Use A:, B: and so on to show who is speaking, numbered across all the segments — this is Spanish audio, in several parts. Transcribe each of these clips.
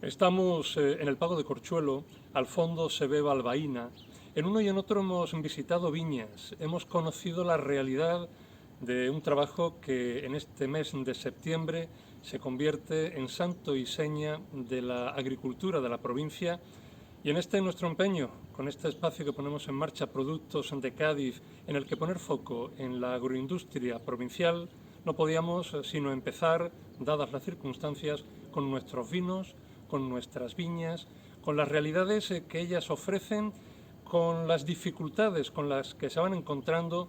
A: Estamos en el Pago de Corchuelo, al fondo se ve Balbaína. En uno y en otro hemos visitado viñas, hemos conocido la realidad de un trabajo que en este mes de septiembre se convierte en santo y seña de la agricultura de la provincia. Y en este nuestro empeño, con este espacio que ponemos en marcha, Productos de Cádiz, en el que poner foco en la agroindustria provincial, no podíamos sino empezar, dadas las circunstancias, con nuestros vinos, con nuestras viñas, con las realidades que ellas ofrecen, con las dificultades con las que se van encontrando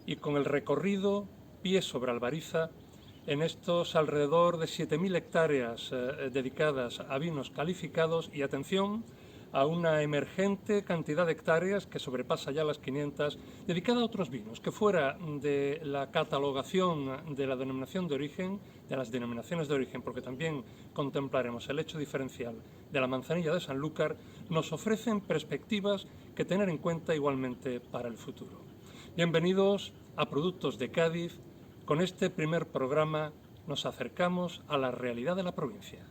A: y con el recorrido pie sobre Albariza en estos alrededor de 7.000 hectáreas dedicadas a vinos calificados y, atención, a una emergente cantidad de hectáreas que sobrepasa ya las 500, dedicada a otros vinos, que fuera de la catalogación de la denominación de origen, de las denominaciones de origen, porque también contemplaremos el hecho diferencial de la manzanilla de Sanlúcar, nos ofrecen perspectivas que tener en cuenta igualmente para el futuro. Bienvenidos a Productos de Cádiz. Con este primer programa nos acercamos a la realidad de la provincia.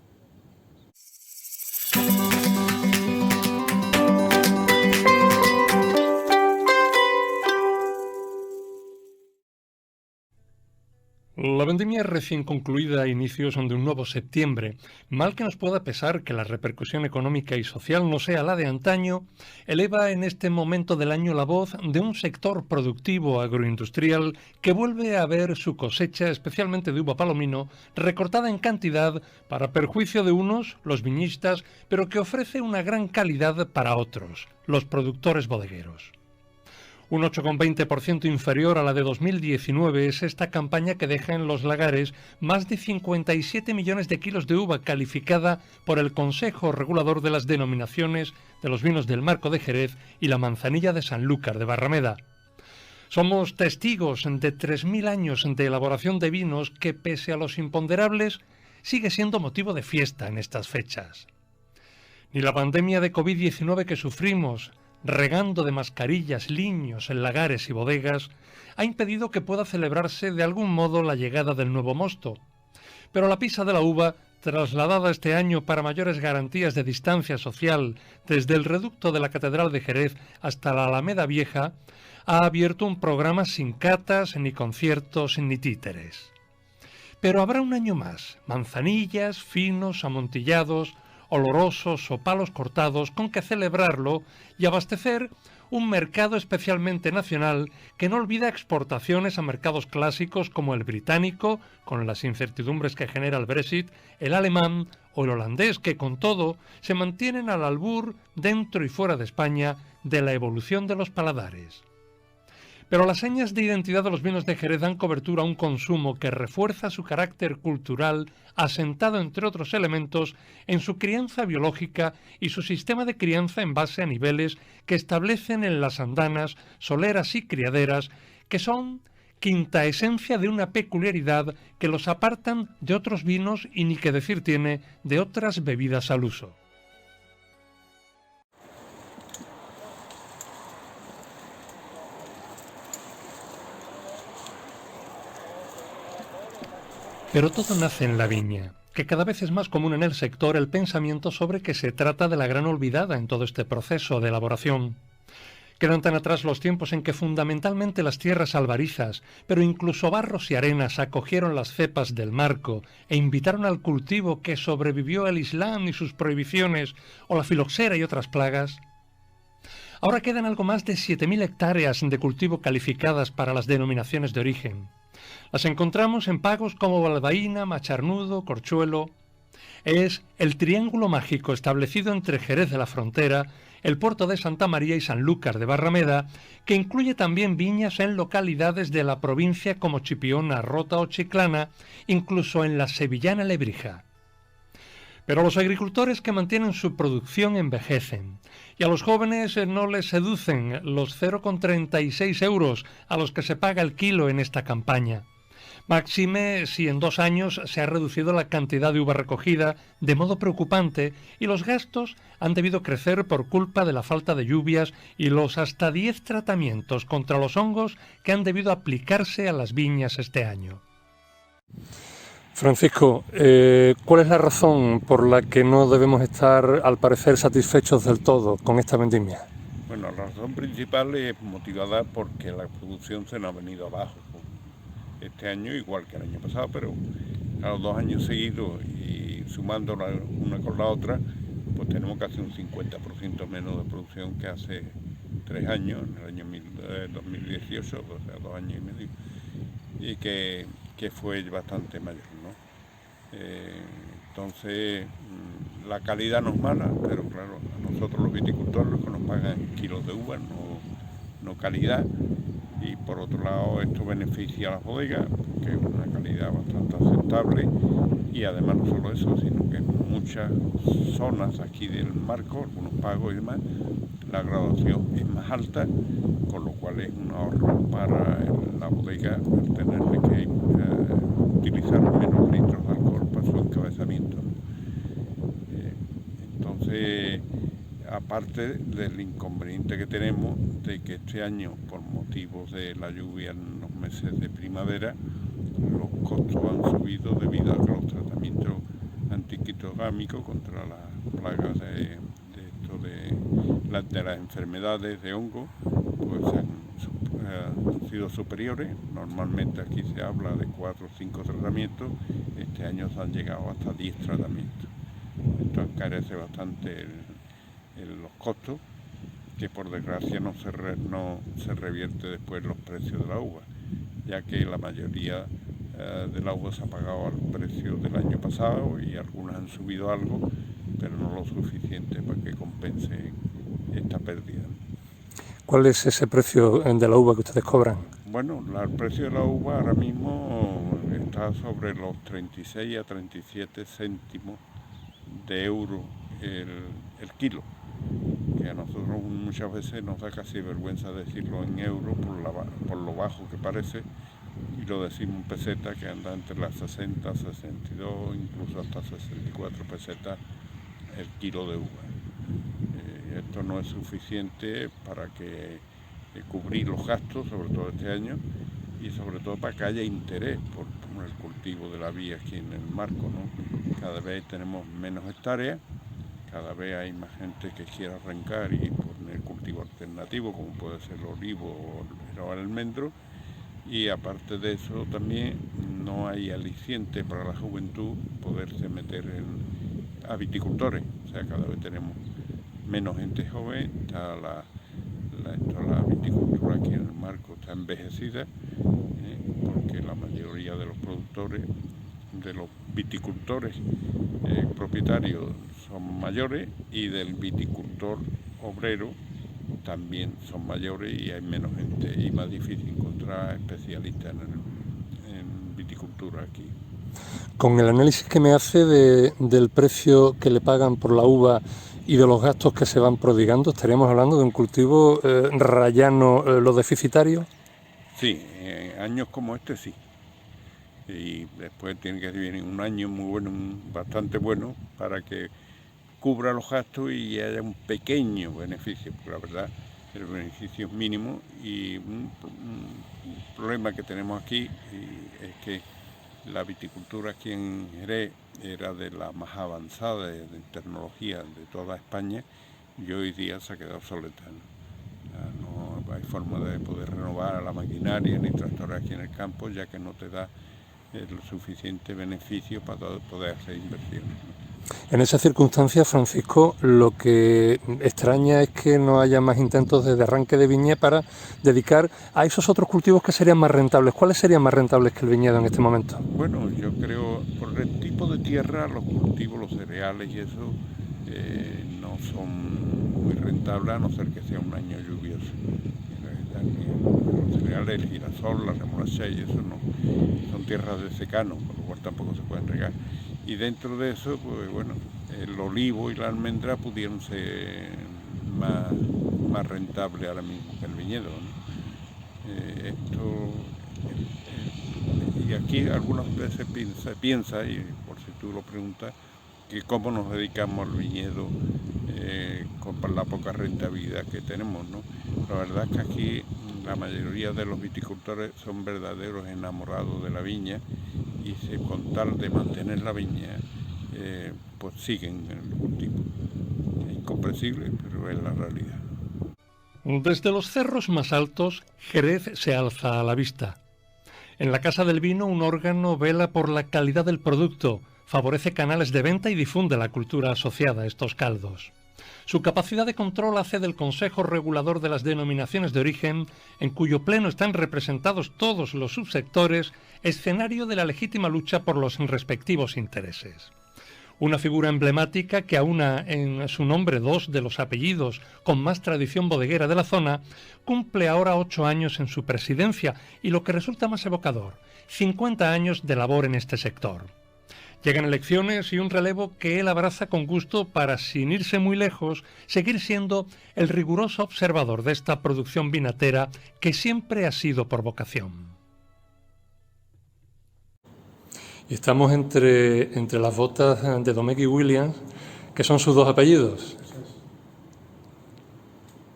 A: La vendimia recién concluida a inicios de un nuevo septiembre, mal que nos pueda pesar que la repercusión económica y social no sea la de antaño, eleva en este momento del año la voz de un sector productivo agroindustrial que vuelve a ver su cosecha, especialmente de uva palomino, recortada en cantidad para perjuicio de unos, los viñistas, pero que ofrece una gran calidad para otros, los productores bodegueros. Un 8,20% inferior a la de 2019 es esta campaña que deja en los lagares más de 57 millones de kilos de uva calificada por el Consejo Regulador de las Denominaciones de los Vinos del Marco de Jerez y la manzanilla de Sanlúcar de Barrameda. Somos testigos de 3.000 años de elaboración de vinos que, pese a los imponderables, sigue siendo motivo de fiesta en estas fechas. Ni la pandemia de COVID-19 que sufrimos, regando de mascarillas liños en lagares y bodegas, ha impedido que pueda celebrarse de algún modo la llegada del nuevo mosto. Pero la pisa de la uva, trasladada este año para mayores garantías de distancia social desde el reducto de la Catedral de Jerez hasta la Alameda Vieja, ha abierto un programa sin catas, ni conciertos, ni títeres. Pero habrá un año más, manzanillas, finos, amontillados, olorosos o palos cortados con que celebrarlo y abastecer un mercado especialmente nacional que no olvida exportaciones a mercados clásicos como el británico, con las incertidumbres que genera el Brexit, el alemán o el holandés, que con todo se mantienen al albur dentro y fuera de España de la evolución de los paladares. Pero las señas de identidad de los vinos de Jerez dan cobertura a un consumo que refuerza su carácter cultural, asentado, entre otros elementos, en su crianza biológica y su sistema de crianza en base a niveles que establecen en las andanas, soleras y criaderas, que son quinta esencia de una peculiaridad que los apartan de otros vinos y ni que decir tiene de otras bebidas al uso. Pero todo nace en la viña, que cada vez es más común en el sector el pensamiento sobre que se trata de la gran olvidada en todo este proceso de elaboración. Quedan tan atrás los tiempos en que fundamentalmente las tierras albarizas, pero incluso barros y arenas acogieron las cepas del marco e invitaron al cultivo que sobrevivió el Islam y sus prohibiciones, o la filoxera y otras plagas. Ahora quedan algo más de 7.000 hectáreas de cultivo calificadas para las denominaciones de origen. Las encontramos en pagos como Balbaína, Macharnudo, Corchuelo. Es el triángulo mágico establecido entre Jerez de la Frontera, el puerto de Santa María y Sanlúcar de Barrameda, que incluye también viñas en localidades de la provincia como Chipiona, Rota o Chiclana, incluso en la sevillana Lebrija. Pero los agricultores que mantienen su producción envejecen, y a los jóvenes no les seducen los 0,36 euros a los que se paga el kilo en esta campaña. Máxime si en 2 años se ha reducido la cantidad de uva recogida de modo preocupante y los gastos han debido crecer por culpa de la falta de lluvias y los hasta 10 tratamientos contra los hongos que han debido aplicarse a las viñas este año. Francisco, ¿cuál es la razón por la que no debemos estar, al parecer, satisfechos del todo con esta vendimia?
B: Bueno, la razón principal es motivada porque la producción se nos ha venido abajo este año, igual que el año pasado, pero a los 2 años seguidos y sumando una con la otra, pues tenemos casi un 50% menos de producción que hace 3 años, en el año 2018, o sea, 2 años y medio, y que fue bastante mayor, ¿no? Entonces, la calidad no es mala, pero claro, a nosotros los viticultores lo que nos pagan es kilos de uva, no calidad. Y por otro lado, esto beneficia a las bodegas, que es una calidad bastante aceptable. Y además no solo eso, sino que en muchas zonas aquí del marco, algunos pagos y demás, la graduación es más alta, con lo cual es un ahorro para la bodega al tenerle que utilizar menos litros de alcohol para su encabezamiento. Entonces, aparte del inconveniente que tenemos de que este año, por motivos de la lluvia en los meses de primavera, los costos han subido debido a que los tratamientos antiquitogámicos contra las plagas de las enfermedades de hongo pues han sido superiores. Normalmente aquí se habla de 4 o 5 tratamientos, este año se han llegado hasta 10 tratamientos. Esto encarece bastante los costos, que por desgracia no se revierte después los precios de la uva, ya que la mayoría de la uva se ha pagado al precio del año pasado y algunas han subido algo, pero no lo suficiente para que compense esta pérdida.
A: ¿Cuál es ese precio de la uva que ustedes cobran?
B: Bueno, el precio de la uva ahora mismo está sobre los 36 a 37 céntimos de euro el kilo, que a nosotros muchas veces nos da casi vergüenza decirlo en euros por lo bajo que parece, y lo decimos en pesetas, que anda entre las 60, 62, incluso hasta 64 pesetas el kilo de uva. Esto no es suficiente para cubrir los gastos, sobre todo este año, y sobre todo para que haya interés por el cultivo de la vid aquí en el marco, ¿no? Cada vez tenemos menos hectáreas, cada vez hay más gente que quiere arrancar y poner cultivo alternativo, como puede ser el olivo o el almendro, y aparte de eso también no hay aliciente para la juventud poderse meter a viticultores, o sea, cada vez tenemos menos gente joven, está la viticultura aquí en el marco está envejecida, porque la mayoría de los productores, de los viticultores propietarios son mayores, y del viticultor obrero también son mayores, y hay menos gente y más difícil encontrar especialistas en viticultura aquí.
A: Con el análisis que me hace del precio que le pagan por la uva y de los gastos que se van prodigando, ¿estaríamos hablando de un cultivo rayano lo deficitario?
B: Sí, años como este sí. Y después tiene que venir un año muy bueno, bastante bueno, para que cubra los gastos y haya un pequeño beneficio, porque la verdad el beneficio es mínimo. Y un problema que tenemos aquí es que la viticultura aquí en Jerez era de la más avanzada de tecnología de toda España, y hoy día se ha quedado obsoleta, ¿no? No hay forma de poder renovar a la maquinaria ni tractores aquí en el campo, ya que no te da el suficiente beneficio para poder hacer inversiones, ¿no?
A: En esas circunstancias, Francisco, lo que extraña es que no haya más intentos de arranque de viña para dedicar a esos otros cultivos que serían más rentables. ¿Cuáles serían más rentables que el viñedo en este momento?
B: Bueno, yo creo, por el tipo de tierra, los cultivos, los cereales y eso, no son muy rentables, a no ser que sea un año lluvioso. Los cereales, el girasol, la remolacha y eso no, son tierras de secano, por lo cual tampoco se pueden regar. Y dentro de eso, pues bueno, el olivo y la almendra pudieron ser más rentables ahora mismo que el viñedo, ¿no? Y aquí algunas veces piensa, y por si tú lo preguntas, que cómo nos dedicamos al viñedo con la poca rentabilidad que tenemos, ¿no? La verdad es que aquí la mayoría de los viticultores son verdaderos enamorados de la viña, con tal de mantener la viña, pues siguen en el cultivo. Es incomprensible, pero es la realidad.
A: Desde los cerros más altos, Jerez se alza a la vista. En la Casa del Vino, un órgano vela por la calidad del producto, favorece canales de venta y difunde la cultura asociada a estos caldos. Su capacidad de control hace del Consejo Regulador de las Denominaciones de Origen, en cuyo pleno están representados todos los subsectores, escenario de la legítima lucha por los respectivos intereses. Una figura emblemática que aúna en su nombre dos de los apellidos con más tradición bodeguera de la zona, cumple ahora 8 años en su presidencia y lo que resulta más evocador, 50 años de labor en este sector. Llegan elecciones y un relevo que él abraza con gusto para, sin irse muy lejos, seguir siendo el riguroso observador de esta producción vinatera que siempre ha sido por vocación. Y estamos entre las botas de Domecq y Williams, que son sus dos apellidos.
C: Eso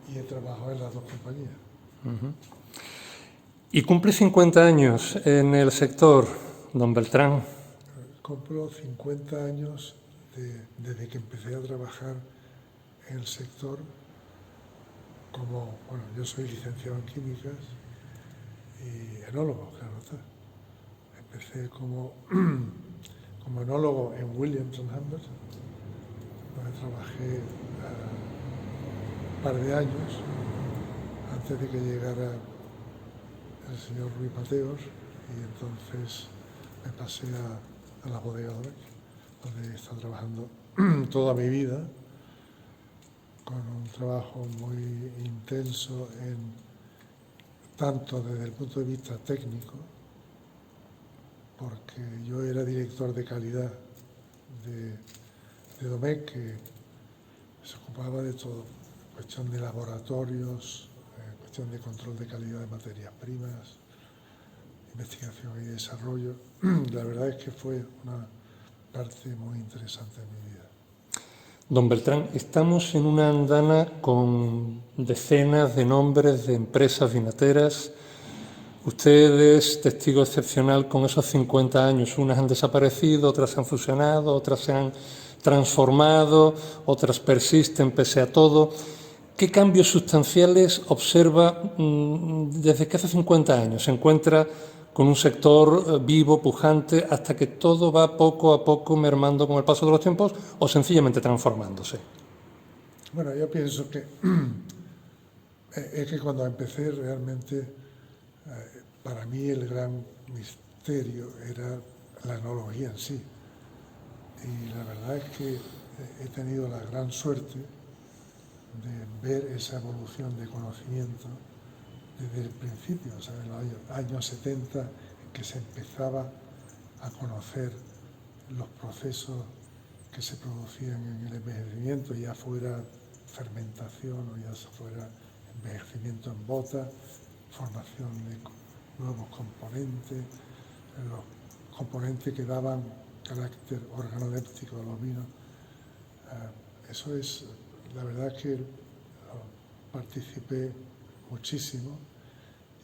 C: es. Y he trabajado en las dos compañías.
A: Y cumple 50 años en el sector, don Beltrán.
C: Cumplo 50 años desde que empecé a trabajar en el sector yo soy licenciado en químicas y enólogo, claro está. Empecé como enólogo en Williams & Humbert, donde trabajé un par de años antes de que llegara el señor Ruiz Mateos, y entonces me pasé a la bodega Domecq, donde he estado trabajando toda mi vida, con un trabajo muy intenso tanto desde el punto de vista técnico, porque yo era director de calidad de Domecq, que se ocupaba de todo, cuestión de laboratorios, cuestión de control de calidad de materias primas, investigación y desarrollo. La verdad es que fue una parte muy interesante de mi vida.
A: Don Beltrán, estamos en una andana con decenas de nombres de empresas vinateras. Usted es testigo excepcional con esos 50 años. Unas han desaparecido, otras se han fusionado, otras se han transformado, otras persisten pese a todo. ¿Qué cambios sustanciales observa desde que hace 50 años se encuentra con un sector vivo, pujante, hasta que todo va poco a poco mermando con el paso de los tiempos o sencillamente transformándose?
C: Bueno, yo pienso que es que cuando empecé realmente, para mí el gran misterio era la enología en sí. Y la verdad es que he tenido la gran suerte de ver esa evolución de conocimiento desde el principio, o sea, en los años 70, en que se empezaba a conocer los procesos que se producían en el envejecimiento, ya fuera fermentación o ya fuera envejecimiento en bota, formación de nuevos componentes, los componentes que daban carácter organoléptico a los vinos. Eso es, la verdad es que participé muchísimo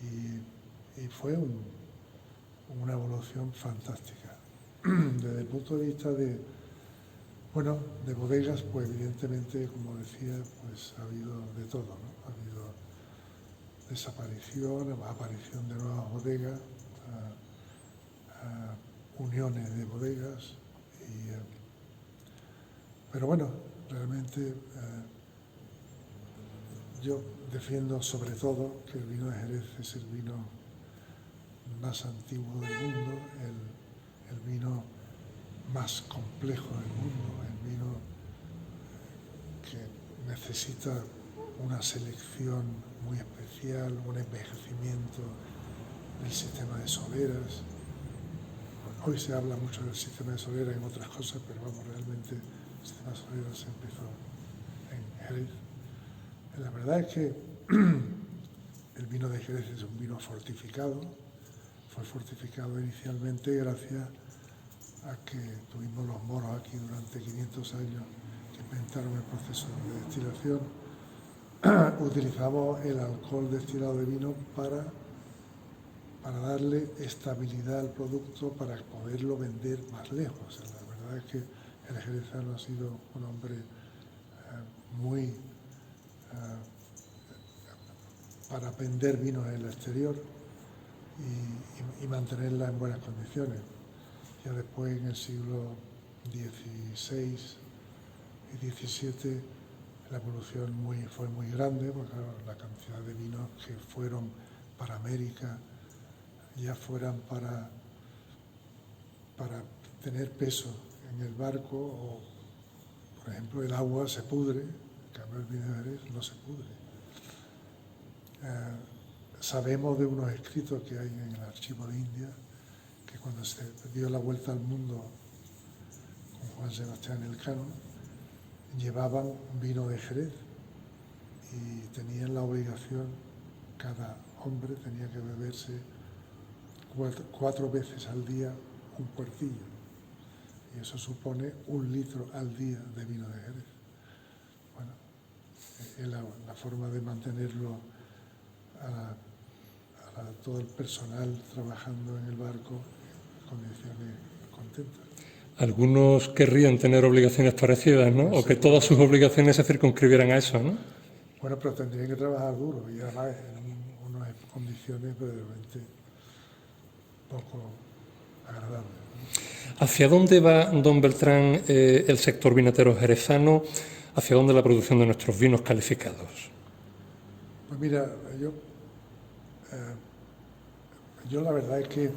C: y fue una evolución fantástica. Desde el punto de vista de bodegas, pues evidentemente, como decía, pues ha habido de todo, ¿no? Ha habido desaparición, aparición de nuevas bodegas, uniones de bodegas, pero bueno, realmente yo defiendo sobre todo que el vino de Jerez es el vino más antiguo del mundo, el vino más complejo del mundo, el vino que necesita una selección muy especial, un envejecimiento del sistema de soleras. Hoy se habla mucho del sistema de soleras en otras cosas, pero vamos, realmente el sistema de soleras se empezó en Jerez. La verdad es que el vino de Jerez es un vino fortificado. Fue fortificado inicialmente gracias a que tuvimos los moros aquí durante 500 años que inventaron el proceso de destilación. Utilizamos el alcohol destilado de vino para para darle estabilidad al producto para poderlo vender más lejos. O sea, la verdad es que el jerezano ha sido un hombre muy para vender vinos en el exterior y mantenerla en buenas condiciones. Ya después, en el siglo XVI y XVII, la evolución fue muy grande, porque claro, la cantidad de vinos que fueron para América, ya fueran para tener peso en el barco, o por ejemplo el agua se pudre, en cambio el vino de Jerez no se pudre. Sabemos de unos escritos que hay en el archivo de India, que cuando se dio la vuelta al mundo con Juan Sebastián Elcano, llevaban vino de Jerez y tenían la obligación, cada hombre tenía que beberse 4 veces al día un cuartillo, y eso supone 1 litro al día de vino de Jerez. Bueno, es la forma de mantenerlo a todo el personal trabajando en el barco en condiciones contentas.
A: Algunos querrían tener obligaciones parecidas, ¿no? O que todas sus obligaciones se circunscribieran a eso, ¿no?
C: Bueno, pero tendrían que trabajar duro y además en unas condiciones verdaderamente poco agradables, ¿no?
A: ¿Hacia dónde va, don Beltrán, el sector vinatero jerezano? ¿Hacia dónde la producción de nuestros vinos calificados?
C: Pues mira, yo la verdad es que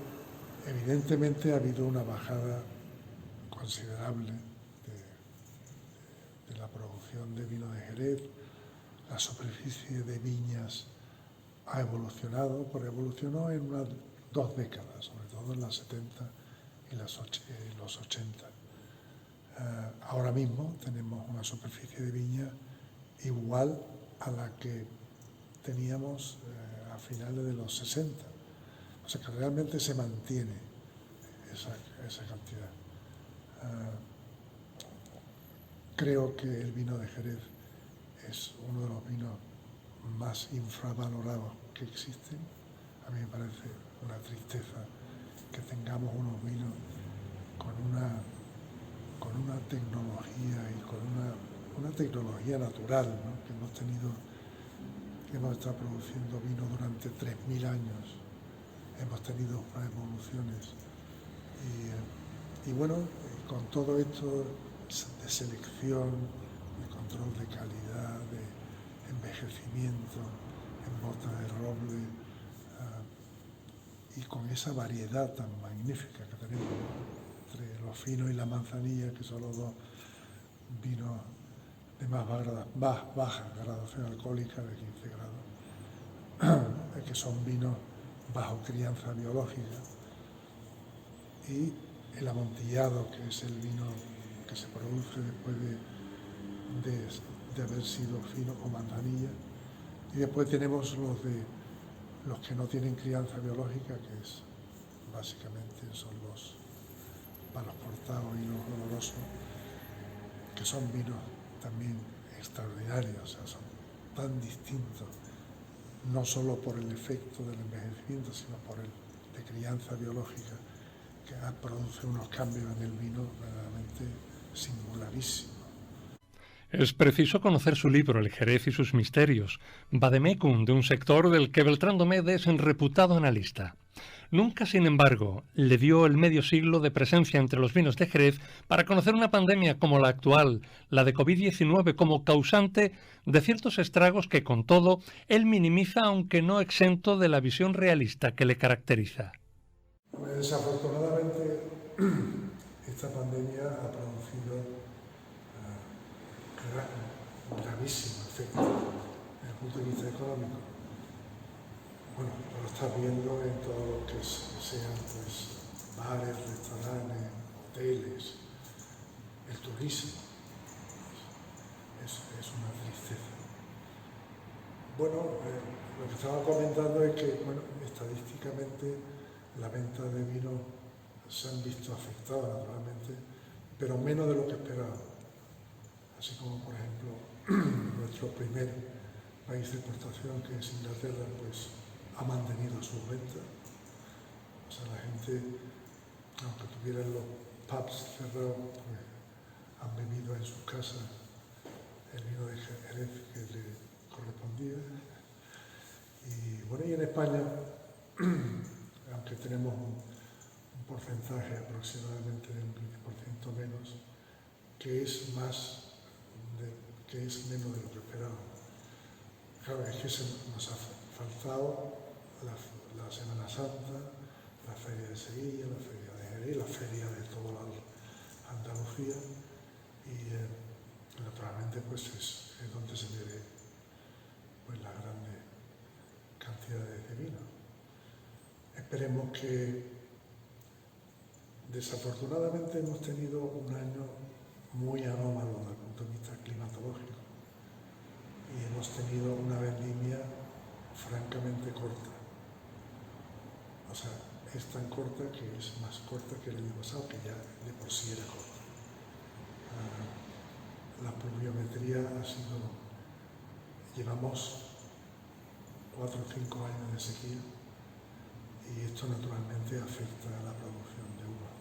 C: evidentemente ha habido una bajada considerable de la producción de vino de Jerez. La superficie de viñas ha evolucionado, pero evolucionó en unas 2 décadas, sobre todo en las 70 y los 80. Ahora mismo tenemos una superficie de viña igual a la que teníamos a finales de los 60. O sea que realmente se mantiene esa cantidad. Creo que el vino de Jerez es uno de los vinos más infravalorados que existen. A mí me parece una tristeza que tengamos unos vinos con una tecnología y con una tecnología natural, ¿no? que hemos estado produciendo vino durante 3.000 años. Hemos tenido unas evoluciones y bueno, con todo esto de selección, de control de calidad, de envejecimiento en bota de roble, y con esa variedad tan magnífica que tenemos, ¿no? Entre los finos y la manzanilla, que son los 2 vinos de más baja graduación alcohólica, de 15 grados, que son vinos bajo crianza biológica, y el amontillado, que es el vino que se produce después de haber sido fino o manzanilla, y después tenemos los que no tienen crianza biológica, que es básicamente son los palos cortados y los dolorosos, que son vinos también extraordinarios, o sea, son tan distintos, no solo por el efecto del envejecimiento, sino por el de crianza biológica, que produce unos cambios en el vino verdaderamente singularísimos.
A: Es preciso conocer su libro, El Jerez y sus misterios, vademecum de un sector del que Beltrán Domecq es un reputado analista. Nunca, sin embargo, le dio el medio siglo de presencia entre los vinos de Jerez para conocer una pandemia como la actual, la de COVID-19, como causante de ciertos estragos que, con todo, él minimiza, aunque no exento de la visión realista que le caracteriza.
C: Pues desafortunadamente, esta pandemia ha producido un gravísimo efecto desde el punto de vista económico. Bueno, lo estás viendo en todo lo que sean pues, bares, restaurantes, hoteles, el turismo. Es una tristeza. Bueno, lo que estaba comentando es que, bueno, estadísticamente la venta de vino se han visto afectadas naturalmente, pero menos de lo que esperábamos. Así como, por ejemplo, nuestro primer país de exportación, que es Inglaterra, pues ha mantenido sus ventas. O sea, la gente, aunque tuvieran los pubs cerrados, pues han bebido en sus casas el vino de Jerez que le correspondía. Y bueno, y en España, aunque tenemos un porcentaje aproximadamente del 20% menos, que es menos de lo que esperábamos. Claro, es que nos ha faltado la Semana Santa, la Feria de Sevilla, la Feria de Jerez, la Feria de toda Andalucía y naturalmente pues es donde se bebe pues las grandes cantidades de vino. Esperemos que desafortunadamente hemos tenido un año muy anómalo desde el punto de vista climatológico y hemos tenido una vendimia francamente corta. O sea, es tan corta que es más corta que el año pasado, que ya de por sí era corta. La pluviometría ha sido... Llevamos 4 o 5 años de sequía y esto naturalmente afecta a la producción de uva.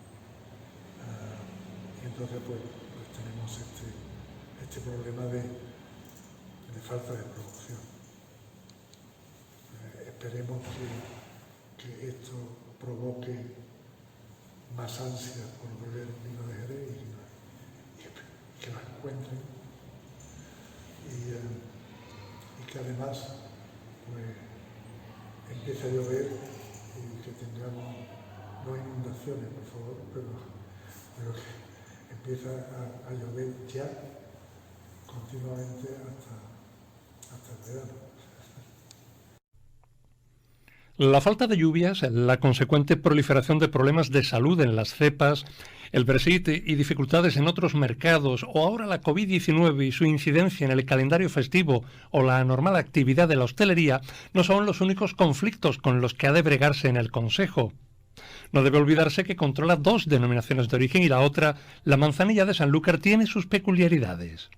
C: Y entonces pues tenemos este problema de falta de producción. Esperemos que esto provoque más ansias por beber vino de Jerez y que lo encuentren y que además pues empiece a llover y que tengamos, no inundaciones por favor, pero que empiece a llover ya continuamente hasta el verano.
A: La falta de lluvias, la consecuente proliferación de problemas de salud en las cepas, el Brexit y dificultades en otros mercados, o ahora la COVID-19 y su incidencia en el calendario festivo o la anormal actividad de la hostelería, no son los únicos conflictos con los que ha de bregarse en el Consejo. No debe olvidarse que controla 2 denominaciones de origen y la otra, la manzanilla de Sanlúcar, tiene sus peculiaridades.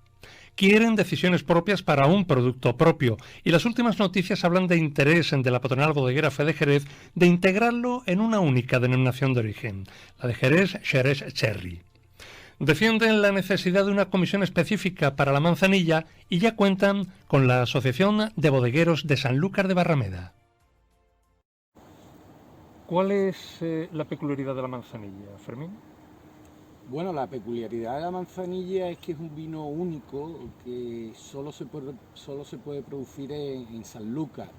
A: Quieren decisiones propias para un producto propio y las últimas noticias hablan de interés de la patronal bodeguera Fe de Jerez de integrarlo en una única denominación de origen, la de Jerez Cherry. Defienden la necesidad de una comisión específica para la manzanilla y ya cuentan con la Asociación de Bodegueros de Sanlúcar de Barrameda. ¿Cuál es la peculiaridad de la manzanilla, Fermín?
D: Bueno, la peculiaridad de la manzanilla es que es un vino único que solo se puede producir en Sanlúcar.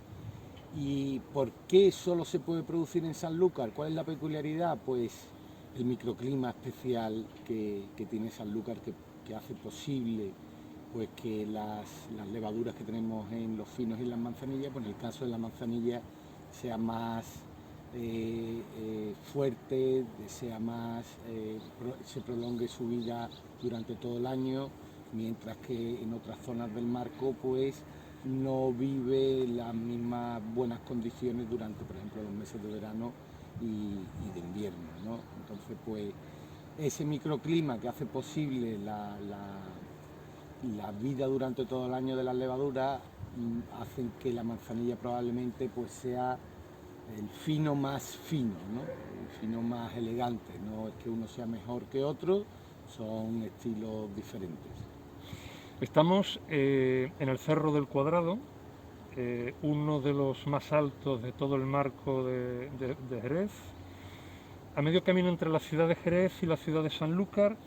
D: ¿Y por qué solo se puede producir en Sanlúcar? ¿Cuál es la peculiaridad? Pues el microclima especial que tiene Sanlúcar que hace posible pues que las levaduras que tenemos en los finos y en las manzanillas, pues en el caso de la manzanilla sea más fuerte, se prolongue su vida durante todo el año, mientras que en otras zonas del marco pues no vive las mismas buenas condiciones durante, por ejemplo, los meses de verano y de invierno, ¿no? Entonces pues ese microclima que hace posible la vida durante todo el año de las levaduras hacen que la manzanilla probablemente pues sea el fino más fino, ¿no? El fino más elegante. No es que uno sea mejor que otro, son estilos diferentes.
A: Estamos en el Cerro del Cuadrado, uno de los más altos de todo el marco de Jerez, a medio camino entre la ciudad de Jerez y la ciudad de Sanlúcar.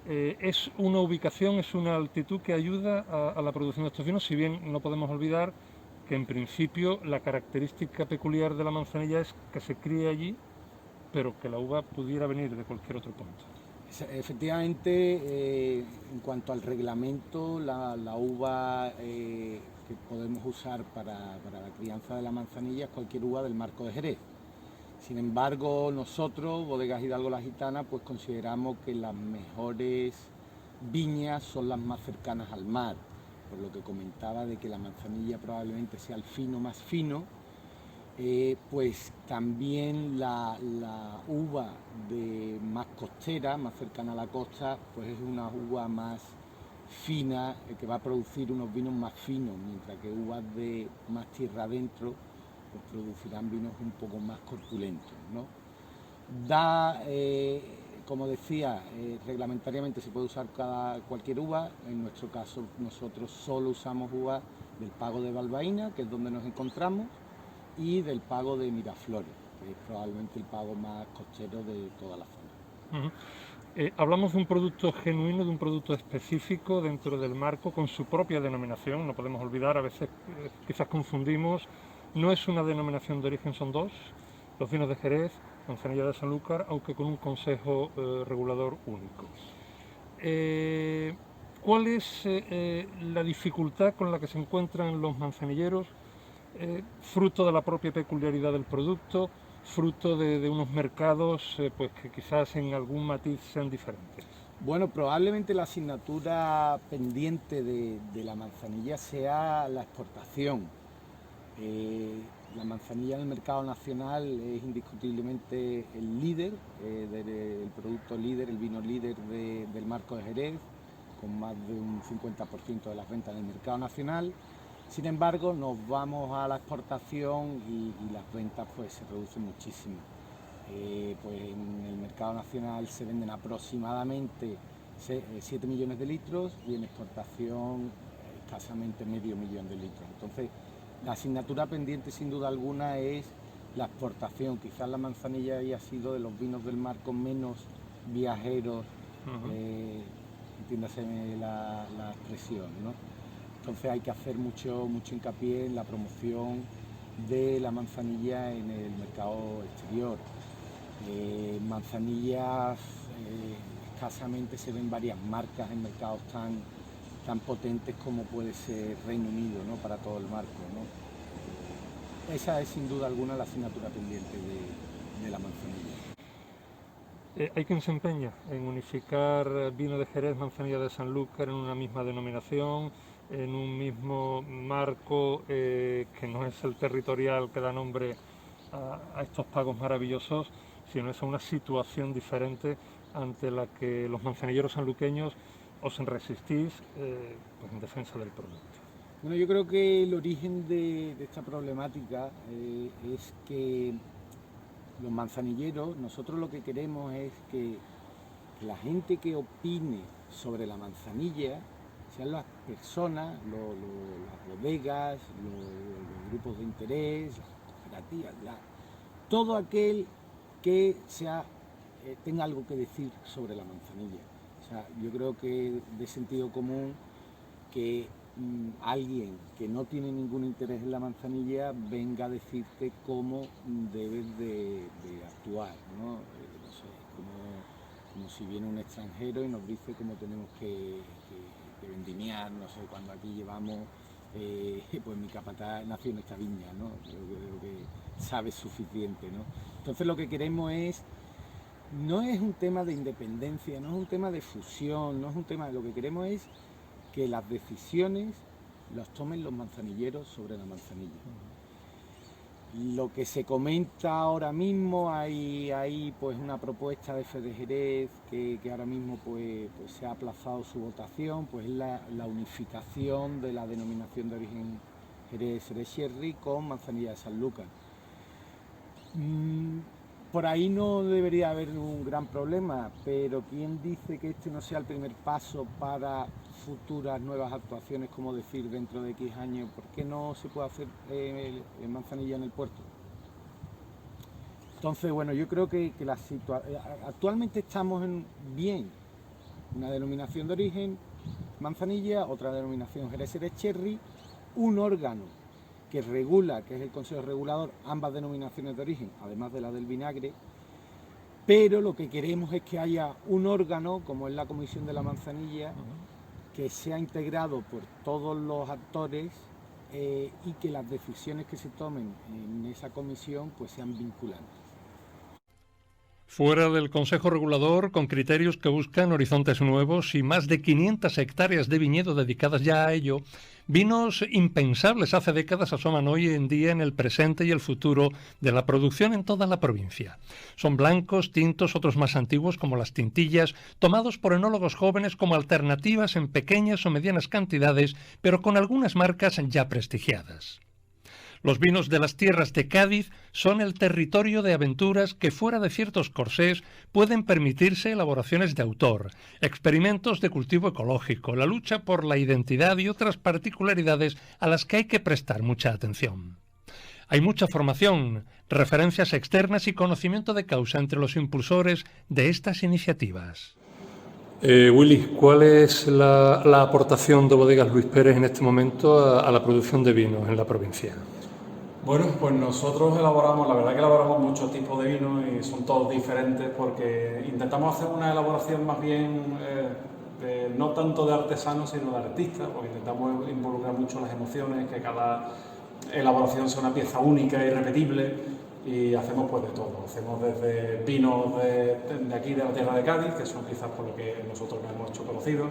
A: Es una ubicación, es una altitud que ayuda a la producción de estos vinos, si bien no podemos olvidar que en principio la característica peculiar de la manzanilla es que se críe allí, pero que la uva pudiera venir de cualquier otro punto.
D: Efectivamente, en cuanto al reglamento, la uva que podemos usar para la crianza de la manzanilla es cualquier uva del marco de Jerez. Sin embargo, nosotros, Bodegas Hidalgo La Gitana, pues consideramos que las mejores viñas son las más cercanas al mar, por lo que comentaba de que la manzanilla probablemente sea el fino más fino, pues también la uva más costera, más cercana a la costa, pues es una uva más fina, que va a producir unos vinos más finos, mientras que uvas de más tierra adentro pues producirán vinos un poco más corpulentos, ¿no? Como decía, reglamentariamente se puede usar cualquier uva. En nuestro caso nosotros solo usamos uvas del Pago de Balbaína, que es donde nos encontramos, y del Pago de Miraflores, que es probablemente el pago más costero de toda la zona.
A: Hablamos de un producto genuino, de un producto específico dentro del marco, con su propia denominación, no podemos olvidar, a veces quizás confundimos, no es una denominación de origen, son dos, los vinos de Jerez, Manzanilla de Sanlúcar, aunque con un consejo regulador único. ¿Cuál es la dificultad con la que se encuentran los manzanilleros, fruto de la propia peculiaridad del producto, fruto de unos mercados pues que quizás en algún matiz sean diferentes?
D: Bueno, probablemente la asignatura pendiente de la manzanilla sea la exportación. La manzanilla en el mercado nacional es indiscutiblemente el líder, el producto líder, el vino líder del marco de Jerez, con más de un 50% de las ventas en el mercado nacional. Sin embargo, nos vamos a la exportación y las ventas pues se reducen muchísimo. Pues en el mercado nacional se venden aproximadamente 7 millones de litros y en exportación escasamente medio millón de litros. Entonces, la asignatura pendiente sin duda alguna es la exportación. Quizás la manzanilla haya sido de los vinos del mar con menos viajeros, entiéndase la expresión, ¿no? Entonces hay que hacer mucho hincapié en la promoción de la manzanilla en el mercado exterior. Manzanillas escasamente se ven varias marcas en mercados tan potentes como puede ser Reino Unido, ¿no? Para todo el marco, ¿no? Esa es sin duda alguna la asignatura pendiente de la manzanilla.
A: Hay quien se empeña en unificar vino de Jerez, Manzanilla de Sanlúcar en una misma denominación, en un mismo marco que no es el territorial que da nombre a estos pagos maravillosos, sino es a una situación diferente ante la que los manzanilleros sanluqueños os resistís pues en defensa del producto.
D: Bueno, yo creo que el origen de esta problemática es que los manzanilleros, nosotros lo que queremos es que la gente que opine sobre la manzanilla sean las personas, las bodegas, los grupos de interés, las cooperativas, todo aquel que tenga algo que decir sobre la manzanilla. O sea, yo creo que de sentido común que alguien que no tiene ningún interés en la manzanilla venga a decirte cómo debes de actuar, ¿no? No sé, como si viene un extranjero y nos dice cómo tenemos que vendimiar, no sé, cuando aquí llevamos, pues mi capataz nació en esta viña, ¿no? Creo que sabe suficiente, ¿no? Entonces lo que queremos no es un tema de independencia, no es un tema de fusión, no es un tema, lo que queremos es que las decisiones las tomen los manzanilleros sobre la manzanilla. Lo que se comenta ahora mismo, hay pues una propuesta de Fede Jerez que ahora mismo pues se ha aplazado su votación, pues es la unificación de la denominación de origen Jerez Sherry con Manzanilla de Sanlúcar. Por ahí no debería haber un gran problema, pero ¿quién dice que este no sea el primer paso para futuras nuevas actuaciones, como decir dentro de X años? ¿Por qué no se puede hacer manzanilla en el puerto? Entonces, bueno, yo creo que actualmente estamos bien. Una denominación de origen, manzanilla, otra denominación Jerez Cherry, un órgano que regula, que es el Consejo Regulador, ambas denominaciones de origen, además de la del vinagre, pero lo que queremos es que haya un órgano, como es la Comisión de la Manzanilla, que sea integrado por todos los actores y que las decisiones que se tomen en esa comisión pues sean vinculantes.
A: Fuera del Consejo Regulador, con criterios que buscan horizontes nuevos y más de 500 hectáreas de viñedo dedicadas ya a ello, vinos impensables hace décadas asoman hoy en día en el presente y el futuro de la producción en toda la provincia. Son blancos, tintos, otros más antiguos como las tintillas, tomados por enólogos jóvenes como alternativas en pequeñas o medianas cantidades, pero con algunas marcas ya prestigiadas. Los vinos de las tierras de Cádiz son el territorio de aventuras que, fuera de ciertos corsés, pueden permitirse elaboraciones de autor, experimentos de cultivo ecológico, la lucha por la identidad y otras particularidades a las que hay que prestar mucha atención. Hay mucha formación, referencias externas y conocimiento de causa entre los impulsores de estas iniciativas. Willy, ¿cuál es la aportación de Bodegas Luis Pérez en este momento a la producción de vinos en la provincia?
E: Bueno, pues nosotros elaboramos, la verdad que elaboramos muchos tipos de vinos y son todos diferentes porque intentamos hacer una elaboración más bien no tanto de artesanos sino de artistas, porque intentamos involucrar mucho las emociones, que cada elaboración sea una pieza única e irrepetible, y hacemos pues de todo. Hacemos desde vinos de aquí de la tierra de Cádiz, que son quizás por lo que nosotros nos hemos hecho conocidos,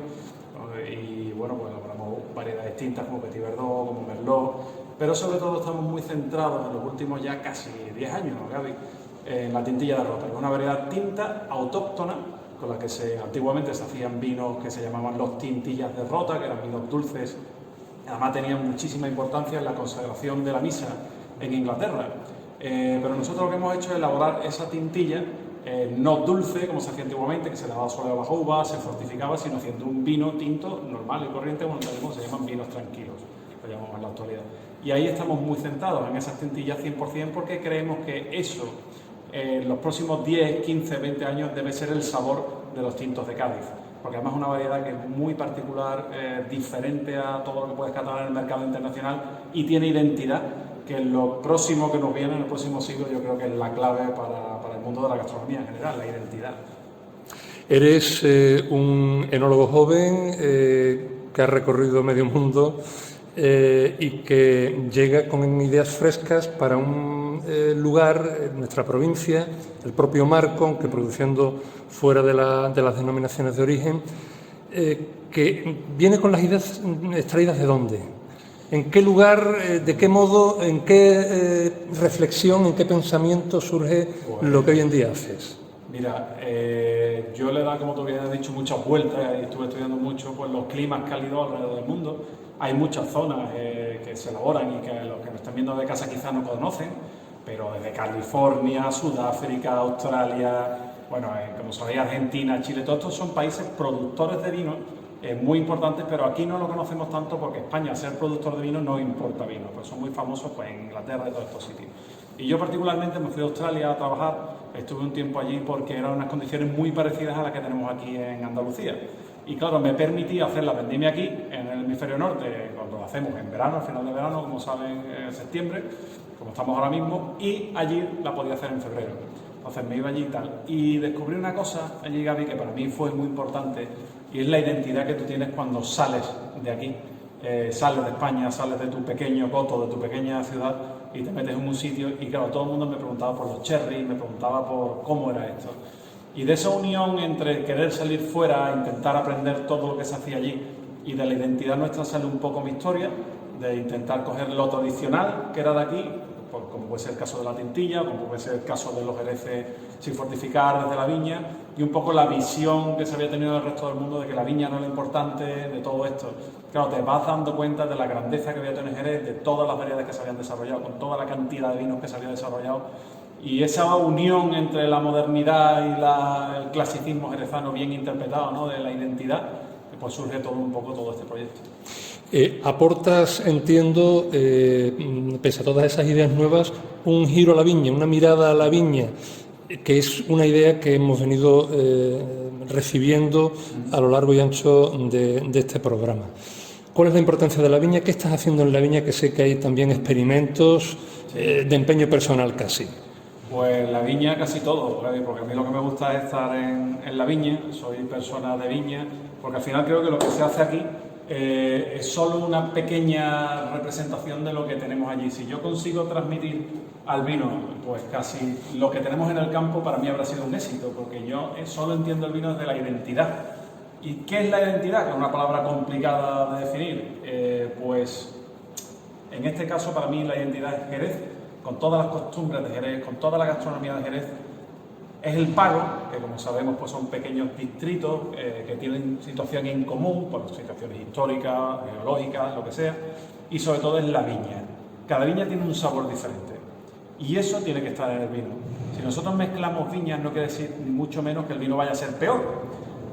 E: y bueno, pues elaboramos variedades distintas como Petit Verdot, como Merlot, pero sobre todo estamos muy centrados en los últimos ya casi 10 años, ¿no, Gaby?, en la tintilla de Rota, que es una variedad tinta autóctona con la que antiguamente se hacían vinos que se llamaban los tintillas de Rota, que eran vinos dulces, además tenían muchísima importancia en la consagración de la misa en Inglaterra. Pero nosotros lo que hemos hecho es elaborar esa tintilla no dulce, como se hacía antiguamente, que se le daba solo bajo uva, se fortificaba, sino haciendo un vino tinto normal y corriente, como se llaman vinos tranquilos, lo llamamos en la actualidad. Y ahí estamos muy centrados en esas tintillas 100% porque creemos que eso, en los próximos 10, 15, 20 años, debe ser el sabor de los tintos de Cádiz. Porque además es una variedad que es muy particular, diferente a todo lo que puedes catar en el mercado internacional y tiene identidad, que en lo próximo que nos viene, en el próximo siglo, yo creo que es la clave para el mundo de la gastronomía en general, la identidad.
A: Eres un enólogo joven que ha recorrido medio mundo y que llega con ideas frescas para un lugar, nuestra provincia, el propio Marco, aunque produciendo fuera de las denominaciones de origen, que viene con las ideas extraídas ¿de dónde? ¿En qué lugar, de qué modo, en qué reflexión, en qué pensamiento surge lo que hoy en día haces?
E: Mira, yo le he dado, como tú bien has dicho, muchas vueltas y estuve estudiando mucho pues, los climas cálidos alrededor del mundo. Hay muchas zonas que se elaboran y que los que me están viendo de casa quizás no conocen, pero desde California, Sudáfrica, Australia, bueno, como sabéis, Argentina, Chile, todos estos son países productores de vino muy importantes, pero aquí no lo conocemos tanto porque España, al ser productor de vino, no importa vino, pues son muy famosos pues, en Inglaterra y todos estos sitios. Y yo particularmente me fui a Australia a trabajar, estuve un tiempo allí porque eran unas condiciones muy parecidas a las que tenemos aquí en Andalucía. Y claro, me permití hacer la vendimia aquí, en el hemisferio norte, cuando lo hacemos en verano, al final de verano, como saben, en septiembre, como estamos ahora mismo, y allí la podía hacer en febrero. Entonces me iba allí y tal. Y descubrí una cosa allí, Gaby, que para mí fue muy importante, y es la identidad que tú tienes cuando sales de aquí. Sales de España, sales de tu pequeño coto, de tu pequeña ciudad, y te metes en un sitio, y claro, todo el mundo me preguntaba por los cherries, me preguntaba por cómo era esto. Y de esa unión entre querer salir fuera, intentar aprender todo lo que se hacía allí, y de la identidad nuestra sale un poco mi historia, de intentar coger lo tradicional que era de aquí, como puede ser el caso de la tintilla, como puede ser el caso de los jereces sin fortificar desde la viña, y un poco la visión que se había tenido del resto del mundo de que la viña no era importante, de todo esto. Claro, te vas dando cuenta de la grandeza que había tenido Jerez, de todas las variedades que se habían desarrollado, con toda la cantidad de vinos que se había desarrollado, y esa unión entre la modernidad y el clasicismo jerezano bien interpretado, ¿no?, de la identidad, pues surge todo un poco todo este proyecto.
A: Aportas, entiendo, pese a todas esas ideas nuevas, un giro a la viña, una mirada a la viña, que es una idea que hemos venido recibiendo a lo largo y ancho de este programa. ¿Cuál es la importancia de la viña? ¿Qué estás haciendo en la viña? Que sé que hay también experimentos de empeño personal casi.
E: Pues la viña casi todo, porque a mí lo que me gusta es estar en la viña, soy persona de viña, porque al final creo que lo que se hace aquí es solo una pequeña representación de lo que tenemos allí. Si yo consigo transmitir al vino pues casi lo que tenemos en el campo, para mí habrá sido un éxito, porque yo solo entiendo el vino desde la identidad. ¿Y qué es la identidad? Que es una palabra complicada de definir. Pues en este caso para mí la identidad es Jerez, con todas las costumbres de Jerez, con toda la gastronomía de Jerez. Es el Pago, que como sabemos pues son pequeños distritos que tienen situación en común, por situaciones históricas, geológicas, lo que sea, y sobre todo es la viña. Cada viña tiene un sabor diferente y eso tiene que estar en el vino. Si nosotros mezclamos viñas no quiere decir ni mucho menos que el vino vaya a ser peor,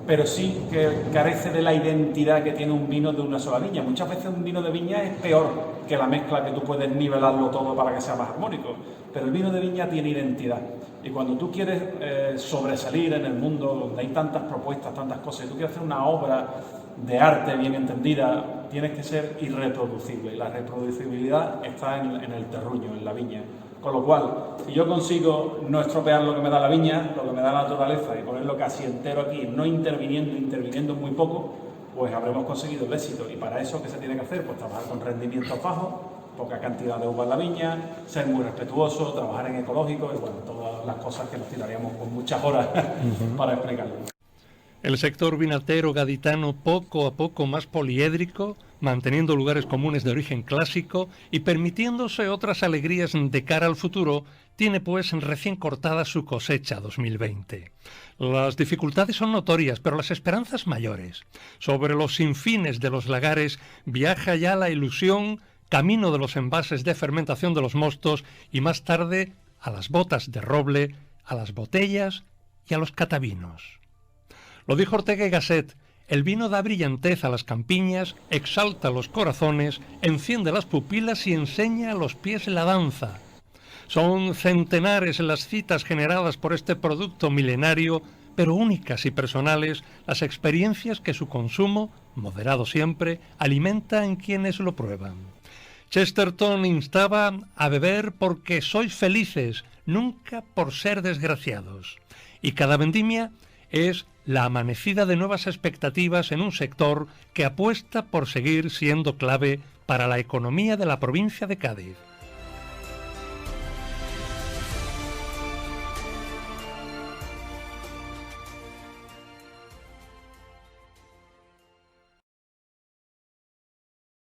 E: pero sí que carece de la identidad que tiene un vino de una sola viña. Muchas veces un vino de viña es peor que la mezcla, que tú puedes nivelarlo todo para que sea más armónico, pero el vino de viña tiene identidad. Y cuando tú quieres sobresalir en el mundo donde hay tantas propuestas, tantas cosas, y tú quieres hacer una obra de arte bien entendida, tienes que ser irreproducible. Y la reproducibilidad está en el terruño, en la viña. Con lo cual, si yo consigo no estropear lo que me da la viña, lo que me da la naturaleza, y ponerlo casi entero aquí, no interviniendo muy poco, pues habremos conseguido el éxito. Y para eso, ¿qué se tiene que hacer? Pues trabajar con rendimientos bajos, poca cantidad de uva en la viña, ser muy respetuoso, trabajar en ecológico y bueno, todas las cosas que nos tiraríamos con muchas horas para explicarlo.
A: El sector vinatero gaditano poco a poco más poliédrico, manteniendo lugares comunes de origen clásico y permitiéndose otras alegrías de cara al futuro, tiene pues recién cortada su cosecha 2020. Las dificultades son notorias, pero las esperanzas mayores. Sobre los sinfines de los lagares viaja ya la ilusión, camino de los envases de fermentación de los mostos y más tarde a las botas de roble, a las botellas y a los catavinos. Lo dijo Ortega y Gasset: el vino da brillantez a las campiñas, exalta los corazones, enciende las pupilas y enseña a los pies la danza. Son centenares las citas generadas por este producto milenario, pero únicas y personales, las experiencias que su consumo, moderado siempre, alimenta en quienes lo prueban. Chesterton instaba a beber porque sois felices, nunca por ser desgraciados. Y cada vendimia es la amanecida de nuevas expectativas en un sector que apuesta por seguir siendo clave para la economía de la provincia de Cádiz.